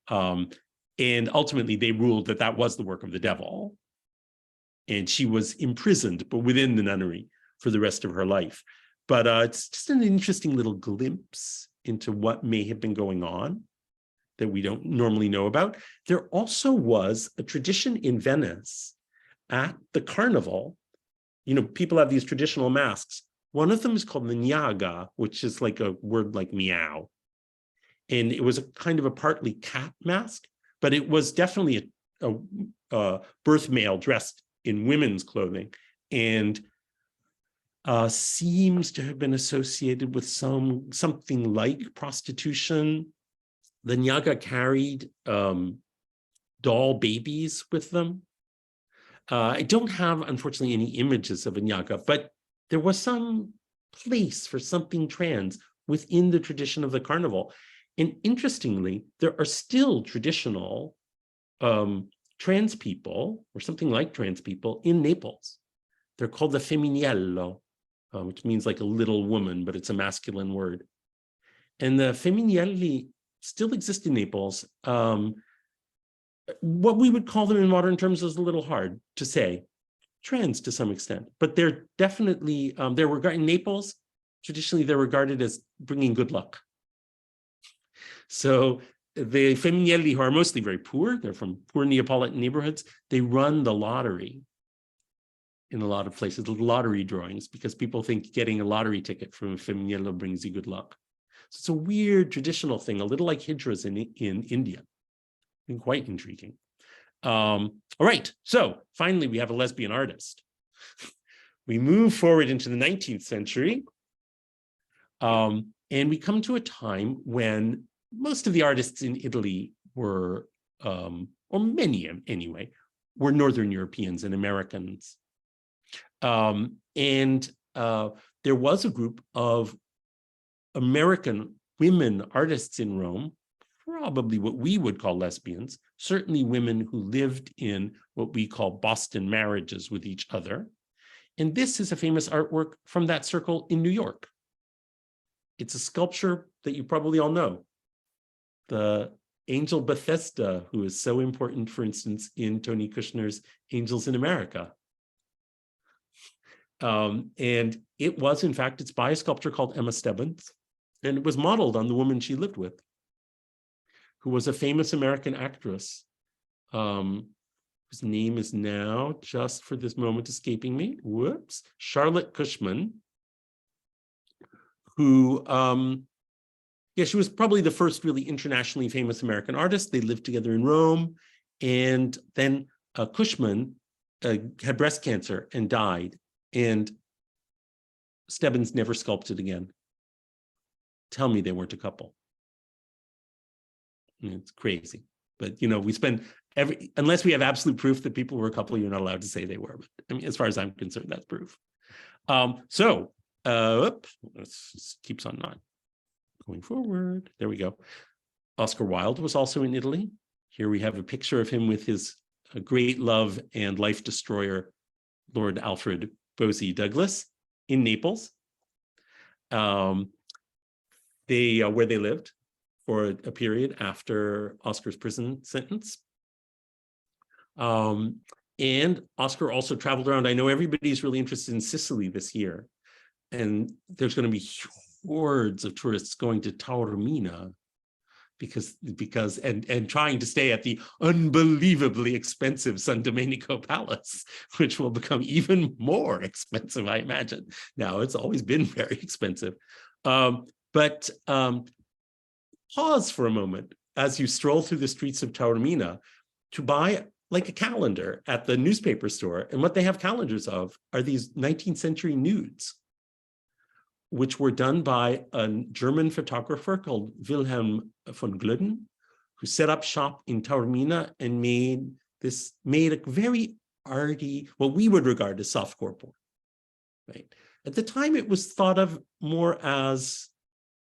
And ultimately, they ruled that that was the work of the devil. And she was imprisoned, but within the nunnery for the rest of her life. But it's just an interesting little glimpse into what may have been going on that we don't normally know about. There also was a tradition in Venice at the carnival. You know, people have these traditional masks. One of them is called the Nyaga, which is like a word like meow. And it was a kind of a partly cat mask, but it was definitely a birth male dressed in women's clothing, and seems to have been associated with something like prostitution. The Nyaga carried doll babies with them. I don't have, unfortunately, any images of a Nyaga, but there was some place for something trans within the tradition of the carnival. And interestingly, there are still traditional trans people, or something like trans people, in Naples. They're called the Feminiello, which means like a little woman, but it's a masculine word. And the Feminielli still exist in Naples. What we would call them in modern terms is a little hard to say. Trans to some extent, but they're definitely, they're regarded in Naples, traditionally they're regarded as bringing good luck. So the Feminielli, who are mostly very poor, they're from poor Neapolitan neighborhoods, they run the lottery in a lot of places, lottery drawings, because people think getting a lottery ticket from a Feminiello brings you good luck. So it's a weird traditional thing, a little like hijras in India, and quite intriguing. All right, so finally we have a lesbian artist. We move forward into the 19th century, and we come to a time when most of the artists in Italy were, or many anyway, were Northern Europeans and Americans. And there was a group of American women artists in Rome, probably what we would call lesbians, certainly women who lived in what we call Boston marriages with each other. And this is a famous artwork from that circle in New York. It's a sculpture that you probably all know, the angel Bethesda, who is so important, for instance, in Tony Kushner's Angels in America. And it was, in fact, it's by a sculptor called Emma Stebbins, and it was modeled on the woman she lived with, who was a famous American actress, whose name is now, just for this moment, escaping me, whoops, Charlotte Cushman, who, yeah, she was probably the first really internationally famous American artist. They lived together in Rome, and then Cushman had breast cancer and died, and Stebbins never sculpted again. Tell me they weren't a couple. It's crazy, but you know, we spend unless we have absolute proof that people were a couple, you're not allowed to say they were. But I mean, as far as I'm concerned, that's proof. This keeps on not going forward. There we go. Oscar Wilde was also in Italy. Here we have a picture of him with his great love and life destroyer, Lord Alfred Bosie Douglas, in Naples. Where they lived for a period after Oscar's prison sentence. And Oscar also traveled around. I know everybody's really interested in Sicily this year, and there's going to be hordes of tourists going to Taormina because trying to stay at the unbelievably expensive San Domenico Palace, which will become even more expensive, I imagine. Now, it's always been very expensive. But pause for a moment as you stroll through the streets of Taormina to buy like a calendar at the newspaper store. And what they have calendars of are these 19th century nudes, which were done by a German photographer called Wilhelm von Glöden, who set up shop in Taormina and made a very arty, what we would regard as softcore porn, right? At the time, it was thought of more as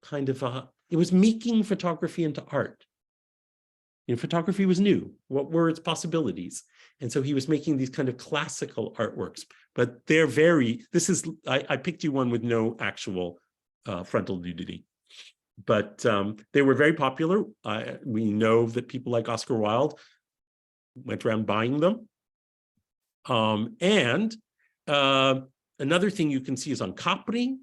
kind of It was making photography into art. Photography was new. What were its possibilities? And so he was making these kind of classical artworks, but they're I picked you one with no actual frontal nudity, but they were very popular. We know that people like Oscar Wilde went around buying them. Another thing you can see is on Capri,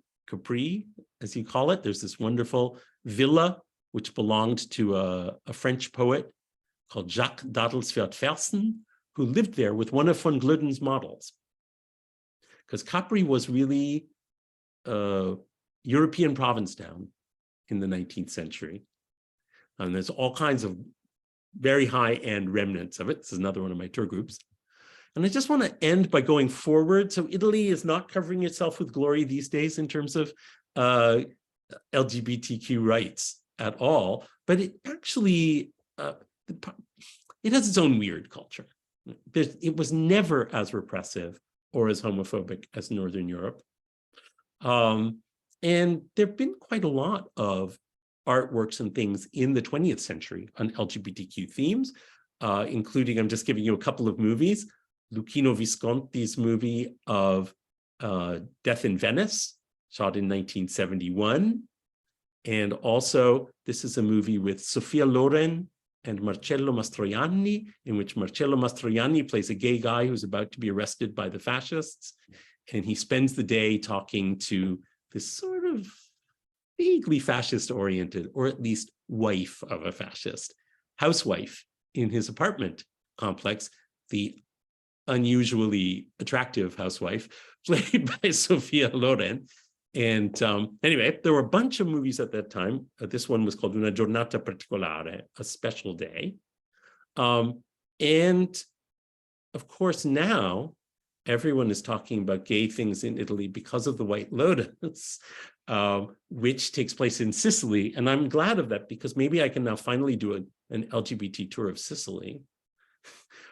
as you call it. There's this wonderful villa which belonged to a French poet called Jacques d'Adelsfeld Fersen, who lived there with one of von Glöden's models. Because Capri was really a European Provincetown in the 19th century. And there's all kinds of very high-end remnants of it. This is another one of my tour groups. And I just want to end by going forward. So Italy is not covering itself with glory these days in terms of LGBTQ rights at all, but it actually, it has its own weird culture. It was never as repressive or as homophobic as Northern Europe. And there've been quite a lot of artworks and things in the 20th century on LGBTQ themes, including, I'm just giving you a couple of movies, Luchino Visconti's movie of Death in Venice, shot in 1971. And also, this is a movie with Sofia Loren and Marcello Mastroianni, in which Marcello Mastroianni plays a gay guy who's about to be arrested by the fascists. And he spends the day talking to this sort of vaguely fascist-oriented, or at least wife of a fascist, housewife in his apartment complex, the unusually attractive housewife played by Sofia Loren. And anyway, there were a bunch of movies at that time. This one was called Una Giornata Particolare, a special day. And of course, now everyone is talking about gay things in Italy because of the White Lotus, which takes place in Sicily. And I'm glad of that because maybe I can now finally do an LGBT tour of Sicily,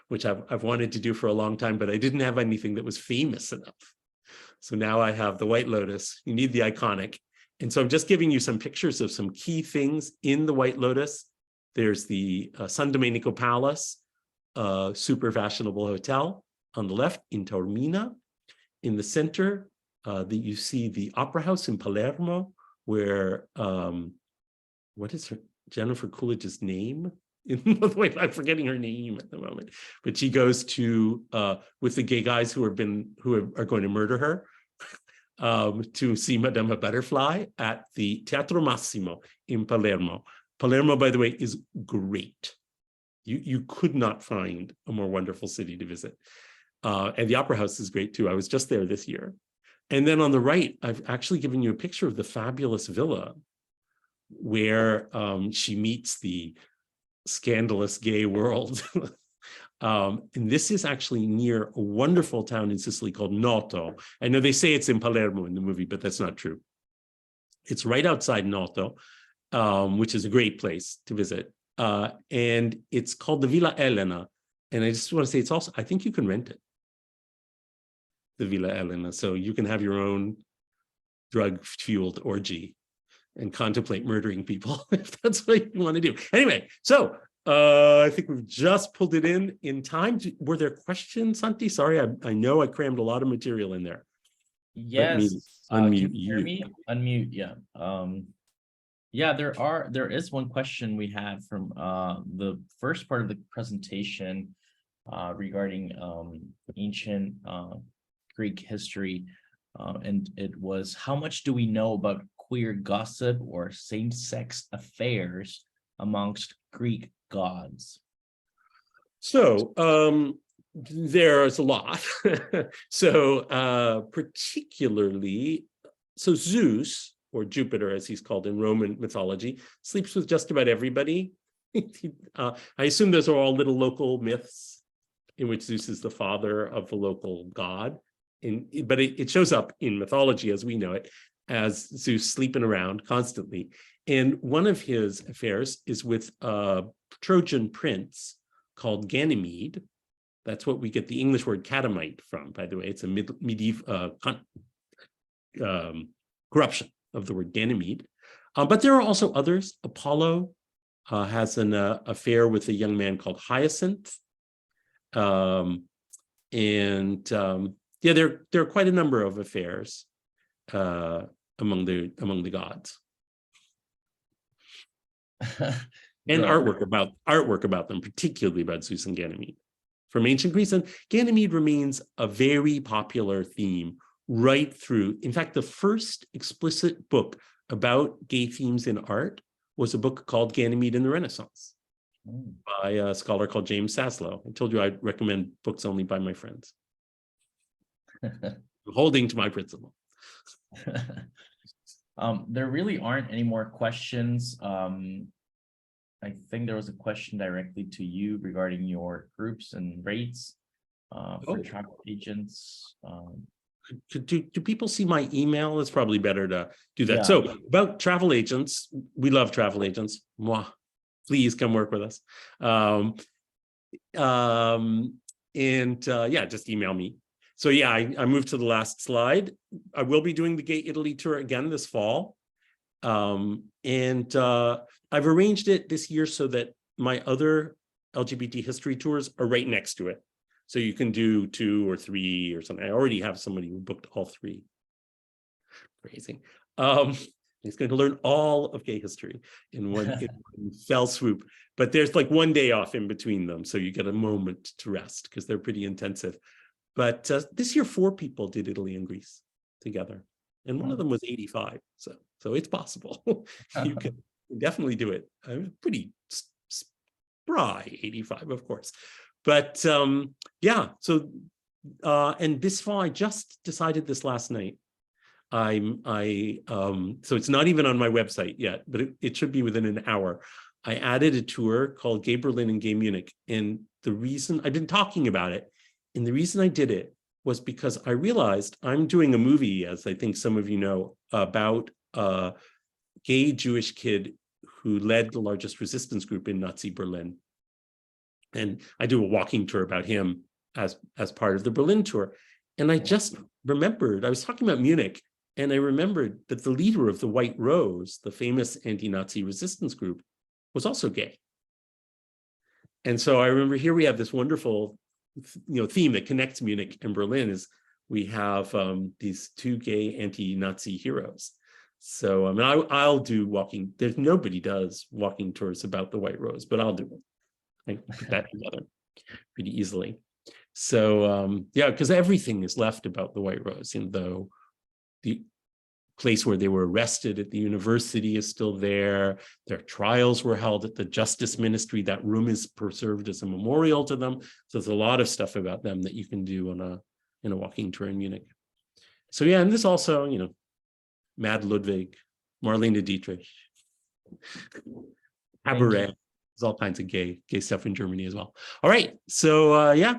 which I've wanted to do for a long time, but I didn't have anything that was famous enough. So now I have the White Lotus. You need the iconic. And so I'm just giving you some pictures of some key things in the White Lotus. There's the San Domenico Palace, super fashionable hotel on the left in Taormina. In the center, you see the Opera House in Palermo, where, what is Jennifer Coolidge's name? Wait, I'm forgetting her name at the moment, but she goes to with the gay guys who are going to murder her to see Madama Butterfly at the Teatro Massimo in Palermo. Palermo, by the way, is great. You could not find a more wonderful city to visit. And the Opera House is great too. I was just there this year. And then on the right, I've actually given you a picture of the fabulous villa where she meets the scandalous gay world. And this is actually near a wonderful town in Sicily called Noto. I know they say it's in Palermo in the movie, but that's not true. It's right outside Noto, which is a great place to visit. And it's called the Villa Elena. And I just want to say it's also, I think you can rent it, the Villa Elena. So you can have your own drug-fueled orgy and contemplate murdering people if that's what you want to do. Anyway, so I think we've just pulled it in time. Were there questions, Santi? Sorry, I know I crammed a lot of material in there. Yes. Unmute can you hear me? Unmute, yeah. Yeah, there is one question we had from the first part of the presentation regarding ancient Greek history. And it was, how much do we know about queer gossip or same-sex affairs amongst Greek gods? So there's a lot. So particularly, so Zeus, or Jupiter as he's called in Roman mythology, sleeps with just about everybody. I assume those are all little local myths in which Zeus is the father of the local god. But it shows up in mythology as we know it, as Zeus sleeping around constantly. And one of his affairs is with a Trojan prince called Ganymede. That's what we get the English word catamite from, by the way. It's a medieval corruption of the word Ganymede. But there are also others. Apollo has an affair with a young man called Hyacinth. Yeah, there are quite a number of affairs among the gods. And artwork about them, particularly about Zeus and Ganymede. From ancient Greece, and Ganymede remains a very popular theme right through. In fact, the first explicit book about gay themes in art was a book called Ganymede in the Renaissance by a scholar called James Saslow. I told you I'd recommend books only by my friends. Holding to my principle. There really aren't any more questions. I think there was a question directly to you regarding your groups and rates for travel agents. Do people see my email? It's probably better to do that. Yeah. So about travel agents, we love travel agents. Mwah. Please come work with us. Yeah, just email me. So yeah, I moved to the last slide. I will be doing the Gay Italy tour again this fall. I've arranged it this year so that my other LGBT history tours are right next to it. So you can do 2 or 3 or something. I already have somebody who booked all 3. Crazy. He's going to learn all of gay history in one fell swoop. But there's like 1 day off in between them. So you get a moment to rest because they're pretty intensive. But this year, 4 people did Italy and Greece together. And one of them was 85. So it's possible. You can definitely do it. I'm pretty spry 85, of course. But yeah, so and this fall, I just decided this last night. So it's not even on my website yet, but it should be within an hour. I added a tour called Gay Berlin and Gay Munich. And the reason I've been talking about it, and the reason I did it was because I realized I'm doing a movie, as I think some of you know, about a gay Jewish kid who led the largest resistance group in Nazi Berlin. And I do a walking tour about him as part of the Berlin tour. And I just remembered, I was talking about Munich, and I remembered that the leader of the White Rose, the famous anti-Nazi resistance group, was also gay. And so I remember here we have this wonderful theme that connects Munich and Berlin is we have these 2 gay anti-Nazi heroes. So I mean, I'll do walking. There's nobody does walking tours about the White Rose, but I'll do it. I put that together pretty easily. So yeah, because everything is left about the White Rose, even though the place where they were arrested at the university is still there. Their trials were held at the Justice Ministry. That room is preserved as a memorial to them. So there's a lot of stuff about them that you can do in a walking tour in Munich. So yeah, and this also, Mad Ludwig, Marlene Dietrich, Cabaret. There's all kinds of gay stuff in Germany as well. All right, so yeah.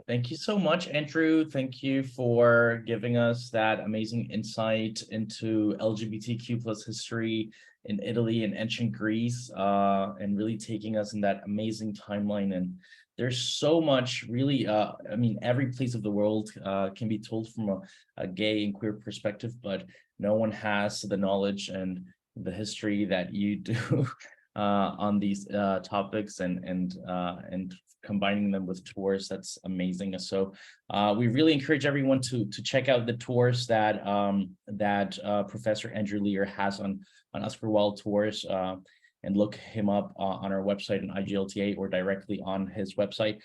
Thank you so much, Andrew. Thank you for giving us that amazing insight into LGBTQ plus history in Italy and ancient Greece, and really taking us in that amazing timeline. And there's so much really, I mean, every place of the world can be told from a gay and queer perspective, but no one has the knowledge and the history that you do on these topics, and combining them with tours. That's amazing. So we really encourage everyone to check out the tours that Professor Andrew Lear has on Oscar Wilde Tours, and look him up on our website in IGLTA or directly on his website.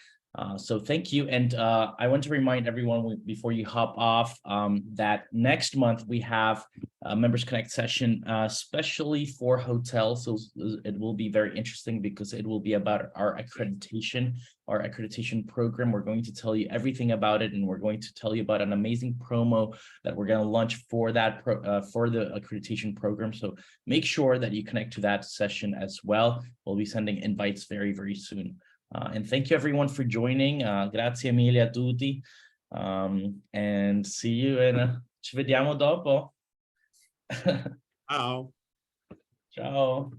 So thank you. And I want to remind everyone before you hop off that next month we have a Members Connect session, especially for hotels. So it will be very interesting because it will be about our accreditation program. We're going to tell you everything about it, and we're going to tell you about an amazing promo that we're going to launch for that for the accreditation program. So make sure that you connect to that session as well. We'll be sending invites very, very soon. And thank you everyone for joining. Grazie mille a tutti. And see you ci vediamo dopo. Ciao. Ciao.